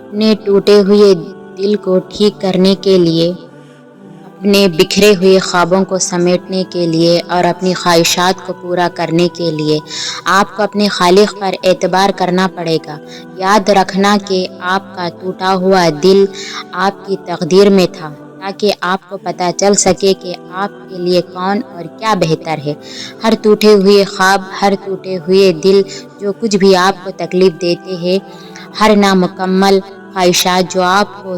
अपने टूटे हुए दिल को ठीक करने के लिए, अपने बिखरे हुए ख्वाबों को समेटने के लिए और अपनी ख्वाहिशात को पूरा करने के लिए आपको अपने खालिक पर एतबार करना पड़ेगा। याद रखना कि आपका टूटा हुआ दिल आपकी तकदीर में था, ताकि आपको पता चल सके कि आपके लिए कौन और क्या बेहतर है। हर टूटे हुए ख्वाब, हर टूटे हुए दिल जो कुछ भी आपको तकलीफ़ देते हैं, हर नामुकम्मल ख्वाहिशात जो आपको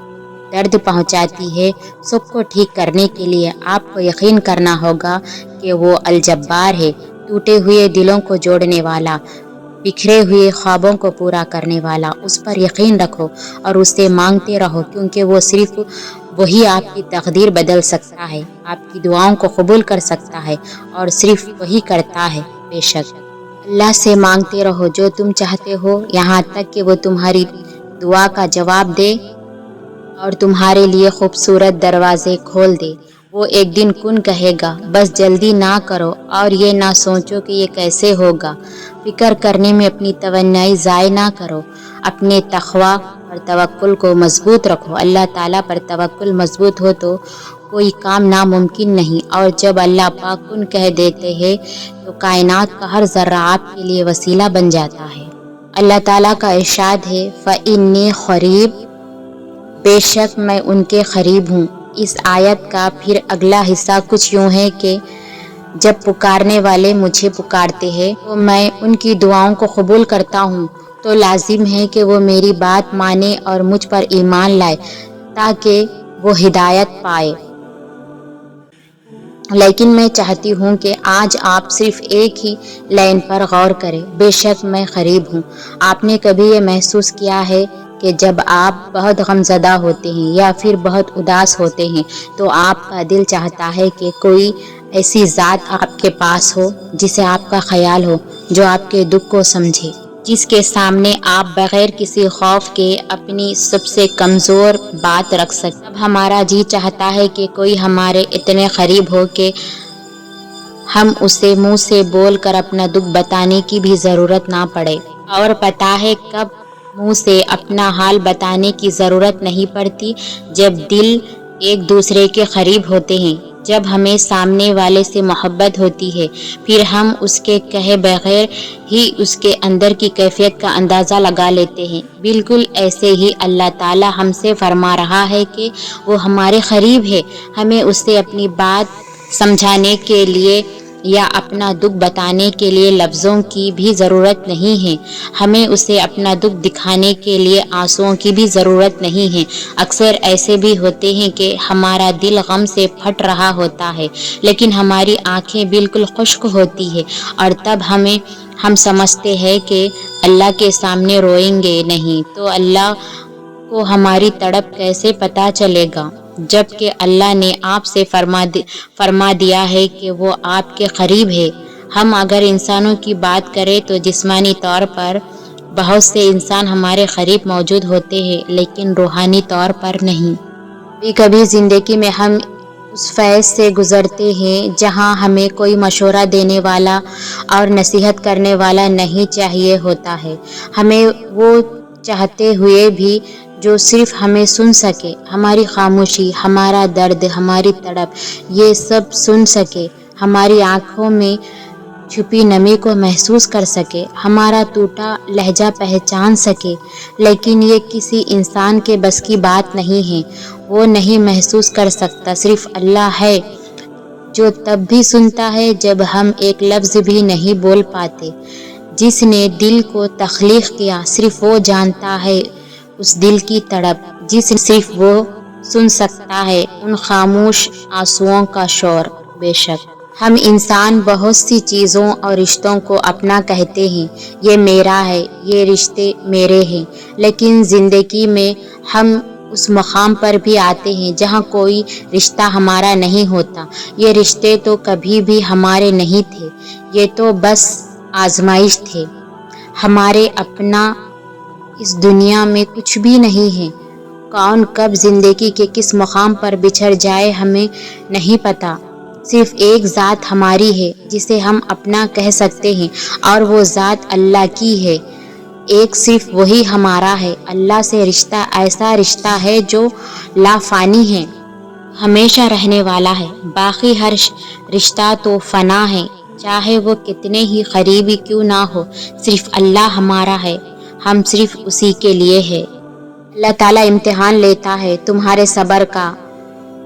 दर्द पहुंचाती है, सबको ठीक करने के लिए आपको यकीन करना होगा कि वो अल-जब्बार है, टूटे हुए दिलों को जोड़ने वाला, बिखरे हुए ख्वाबों को पूरा करने वाला। उस पर यकीन रखो और उससे मांगते रहो, क्योंकि वो सिर्फ वही आपकी तकदीर बदल सकता है, आपकी दुआओं को कबूल कर सकता है और सिर्फ वही करता है। बेशक अल्लाह से मांगते रहो जो तुम चाहते हो, यहाँ तक कि वो तुम्हारी दुआ का जवाब दे और तुम्हारे लिए खूबसूरत दरवाजे खोल दे। वो एक दिन कुन कहेगा, बस जल्दी ना करो और ये ना सोचो कि ये कैसे होगा। फिक्र करने में अपनी तवन्नाई ज़ाय ना करो। अपने तक़वा और तवक्कुल को मजबूत रखो। अल्लाह ताला पर तवक्कुल मजबूत हो तो कोई काम नामुमकिन नहीं, और जब अल्लाह पाक कुन कह देते हैं तो कायनात का हर ज़र्रा आपके लिए वसीला बन जाता है। अल्लाह ताला का इरशाद है, फ़इन्नी क़रीब, बेशक मैं उनके करीब हूँ। इस आयत का फिर अगला हिस्सा कुछ यूँ है कि जब पुकारने वाले मुझे पुकारते हैं तो मैं उनकी दुआओं को कबूल करता हूँ, तो लाजिम है कि वो मेरी बात माने और मुझ पर ईमान लाए ताकि वो हिदायत पाए। लेकिन मैं चाहती हूँ कि आज आप सिर्फ एक ही लाइन पर गौर करें, बेशक मैं करीब हूँ। आपने कभी ये महसूस किया है कि जब आप बहुत गमज़दा होते हैं या फिर बहुत उदास होते हैं तो आपका दिल चाहता है कि कोई ऐसी ज़ात आपके पास हो जिसे आपका ख्याल हो, जो आपके दुख को समझे, जिसके सामने आप बग़ैर किसी खौफ के अपनी सबसे कमज़ोर बात रख सकें। अब हमारा जी चाहता है कि कोई हमारे इतने करीब हो कि हम उसे मुंह से बोलकर अपना दुख बताने की भी ज़रूरत ना पड़े। और पता है कब मुंह से अपना हाल बताने की ज़रूरत नहीं पड़ती? जब दिल एक दूसरे के करीब होते हैं, जब हमें सामने वाले से मोहब्बत होती है, फिर हम उसके कहे बगैर ही उसके अंदर की कैफियत का अंदाज़ा लगा लेते हैं। बिल्कुल ऐसे ही अल्लाह ताला हमसे फरमा रहा है कि वो हमारे करीब है। हमें उससे अपनी बात समझाने के लिए या अपना दुख बताने के लिए लफ्ज़ों की भी ज़रूरत नहीं है। हमें उसे अपना दुख दिखाने के लिए आंसुओं की भी ज़रूरत नहीं है। अक्सर ऐसे भी होते हैं कि हमारा दिल गम से फट रहा होता है, लेकिन हमारी आंखें बिल्कुल खुश्क होती है, और तब हम समझते हैं कि अल्लाह के सामने रोएंगे नहीं तो अल्लाह को हमारी तड़प कैसे पता चलेगा, जबकि अल्लाह ने आपसे फरमा दिया है कि वो आपके करीब है। हम अगर इंसानों की बात करें तो जिस्मानी तौर पर बहुत से इंसान हमारे करीब मौजूद होते हैं, लेकिन रूहानी तौर पर नहीं। कभी कभी ज़िंदगी में हम उस फैज़ से गुज़रते हैं जहां हमें कोई मशवरा देने वाला और नसीहत करने वाला नहीं चाहिए होता है। हमें वो चाहते हुए भी जो सिर्फ हमें सुन सके, हमारी खामोशी, हमारा दर्द, हमारी तड़प, ये सब सुन सके, हमारी आँखों में छुपी नमी को महसूस कर सके, हमारा टूटा लहजा पहचान सके। लेकिन ये किसी इंसान के बस की बात नहीं है। वो नहीं महसूस कर सकता, सिर्फ अल्लाह है जो तब भी सुनता है जब हम एक लफ्ज़ भी नहीं बोल पाते। जिसने दिल को तख्लीक़ किया सिर्फ वो जानता है उस दिल की तड़प, जिसे सिर्फ वो सुन सकता है उन खामोश आंसुओं का शोर। बेशक हम इंसान बहुत सी चीज़ों और रिश्तों को अपना कहते हैं, ये मेरा है, ये रिश्ते मेरे हैं, लेकिन ज़िंदगी में हम उस मकाम पर भी आते हैं जहाँ कोई रिश्ता हमारा नहीं होता। ये रिश्ते तो कभी भी हमारे नहीं थे, ये तो बस आजमाइश थे। हमारे अपना इस दुनिया में कुछ भी नहीं है। कौन कब ज़िंदगी के किस मकाम पर बिछड़ जाए हमें नहीं पता। सिर्फ एक ज़ात हमारी है जिसे हम अपना कह सकते हैं, और वो ज़ात अल्लाह की है। ایک صرف وہی ہمارا ہے۔ اللہ سے رشتہ ایسا رشتہ ہے جو لافانی ہے، ہمیشہ رہنے والا ہے۔ باقی ہر رشتہ تو فنا ہے، چاہے وہ کتنے ہی قریبی کیوں نہ ہو۔ صرف اللہ ہمارا ہے، ہم صرف اسی کے لیے ہے۔ اللہ تعالیٰ امتحان لیتا ہے تمہارے صبر کا،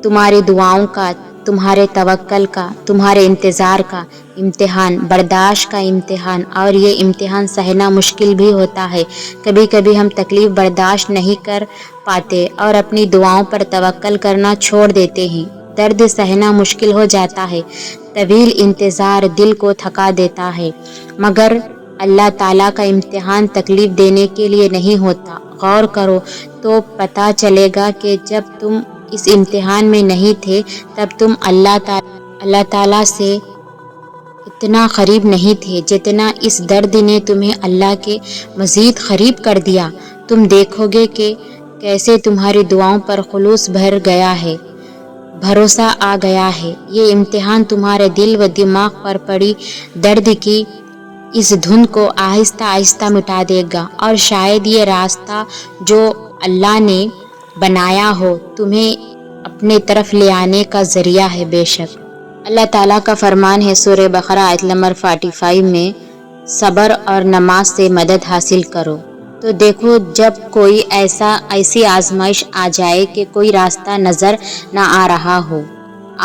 تمہاری دعاؤں کا، تمہارے توکل کا، تمہارے انتظار کا امتحان، برداشت کا امتحان، اور یہ امتحان سہنا مشکل بھی ہوتا ہے۔ کبھی کبھی ہم تکلیف برداشت نہیں کر پاتے اور اپنی دعاؤں پر توکل کرنا چھوڑ دیتے ہیں۔ درد سہنا مشکل ہو جاتا ہے، طویل انتظار دل کو تھکا دیتا ہے، مگر اللہ تعالیٰ کا امتحان تکلیف دینے کے لیے نہیں ہوتا۔ غور کرو تو پتہ چلے گا کہ جب تم اس امتحان میں نہیں تھے تب تم اللہ تعالیٰ سے اتنا قریب نہیں تھے جتنا اس درد نے تمہیں اللہ کے مزید قریب کر دیا۔ تم دیکھو گے کہ کیسے تمہاری دعاؤں پر خلوص بھر گیا ہے، بھروسہ آ گیا ہے۔ یہ امتحان تمہارے دل و دماغ پر پڑی درد کی اس دھند کو آہستہ آہستہ مٹا دے گا، اور شاید یہ راستہ جو اللہ نے بنایا ہو تمہیں اپنے طرف لے آنے کا ذریعہ ہے۔ بے شک اللہ تعالیٰ کا فرمان ہے سورہ بقرہ آیت نمبر 45 میں، صبر اور نماز سے مدد حاصل کرو۔ تو دیکھو جب کوئی ایسی آزمائش آ جائے کہ کوئی راستہ نظر نہ آ رہا ہو،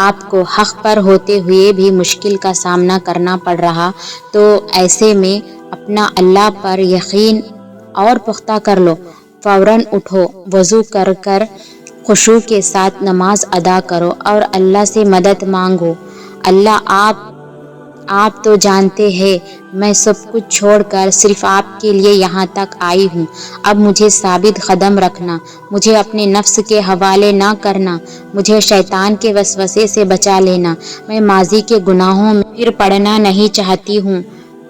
آپ کو حق پر ہوتے ہوئے بھی مشکل کا سامنا کرنا پڑ رہا، تو ایسے میں اپنا اللہ پر یقین اور پختہ کر لو۔ فوراً اٹھو، وضو کر کر خشوع کے ساتھ نماز ادا کرو اور اللہ سے مدد مانگو۔ اللہ آپ تو جانتے ہیں میں سب کچھ چھوڑ کر صرف آپ کے لیے یہاں تک آئی ہوں۔ اب مجھے ثابت قدم رکھنا، مجھے اپنے نفس کے حوالے نہ کرنا، مجھے شیطان کے وسوسے سے بچا لینا۔ میں ماضی کے گناہوں میں پھر پڑنا نہیں چاہتی ہوں۔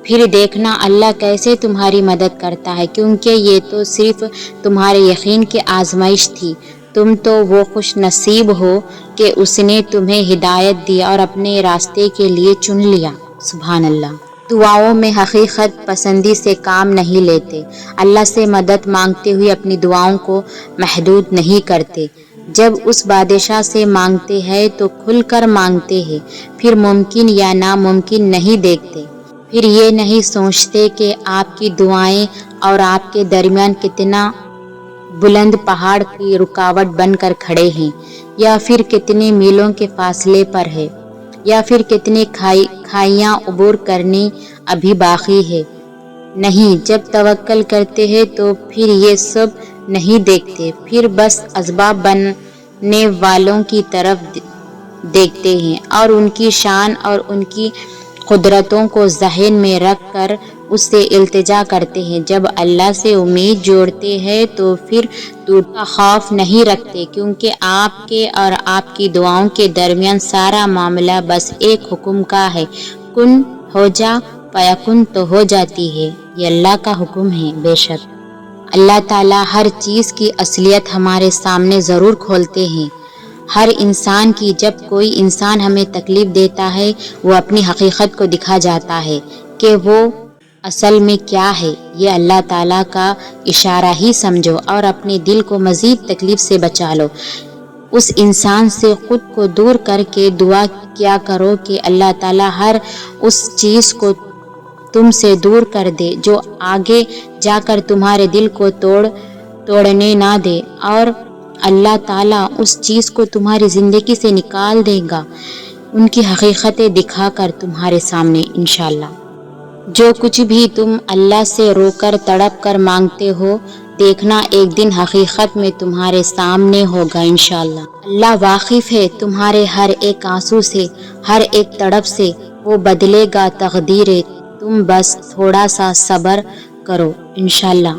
پھر دیکھنا اللہ کیسے تمہاری مدد کرتا ہے، کیونکہ یہ تو صرف تمہارے یقین کی آزمائش تھی۔ تم تو وہ خوش نصیب ہو کہ اس نے تمہیں ہدایت دی اور اپنے راستے کے لیے چن لیا۔ سبحان اللہ۔ دعاؤں میں حقیقت پسندی سے کام نہیں لیتے، اللہ سے مدد مانگتے ہوئے اپنی دعاؤں کو محدود نہیں کرتے۔ جب اس بادشاہ سے مانگتے ہیں تو کھل کر مانگتے ہیں، پھر ممکن یا ناممکن نہیں دیکھتے، پھر یہ نہیں سوچتے کہ آپ کی دعائیں اور آپ کے درمیان کتنا بلند پہاڑ کی رکاوٹ بن کر کھڑے ہیں، یا پھر کتنے میلوں کے فاصلے پر ہے، یا پھر کتنے کھائیاں عبور کرنی ابھی باقی ہے۔ نہیں، جب توکل کرتے ہیں تو پھر یہ سب نہیں دیکھتے، پھر بس اسباب بننے والوں کی طرف دیکھتے ہیں اور ان کی شان اور ان کی قدرتوں کو ذہن میں رکھ کر اس سے التجا کرتے ہیں۔ جب اللہ سے امید جوڑتے ہیں تو پھر ٹوٹنے کا خوف نہیں رکھتے، کیونکہ آپ کے اور آپ کی دعاؤں کے درمیان سارا معاملہ بس ایک حکم کا ہے، کن ہو جا فیکن، تو ہو جاتی ہے۔ یہ اللہ کا حکم ہے۔ بے شک اللہ تعالیٰ ہر چیز کی اصلیت ہمارے سامنے ضرور کھولتے ہیں، ہر انسان کی۔ جب کوئی انسان ہمیں تکلیف دیتا ہے وہ اپنی حقیقت کو دکھا جاتا ہے کہ وہ اصل میں کیا ہے۔ یہ اللہ تعالیٰ کا اشارہ ہی سمجھو اور اپنے دل کو مزید تکلیف سے بچا لو۔ اس انسان سے خود کو دور کر کے دعا کیا کرو کہ اللہ تعالیٰ ہر اس چیز کو تم سے دور کر دے جو آگے جا کر تمہارے دل کو توڑنے نہ دے، اور اللہ تعالیٰ اس چیز کو تمہاری زندگی سے نکال دے گا، ان کی حقیقتیں دکھا کر تمہارے سامنے انشاءاللہ۔ جو کچھ بھی تم اللہ سے رو کر تڑپ کر مانگتے ہو، دیکھنا ایک دن حقیقت میں تمہارے سامنے ہوگا انشاءاللہ۔ اللہ واقف ہے تمہارے ہر ایک آنسو سے، ہر ایک تڑپ سے، وہ بدلے گا تقدیریں، تم بس تھوڑا سا صبر کرو انشاءاللہ۔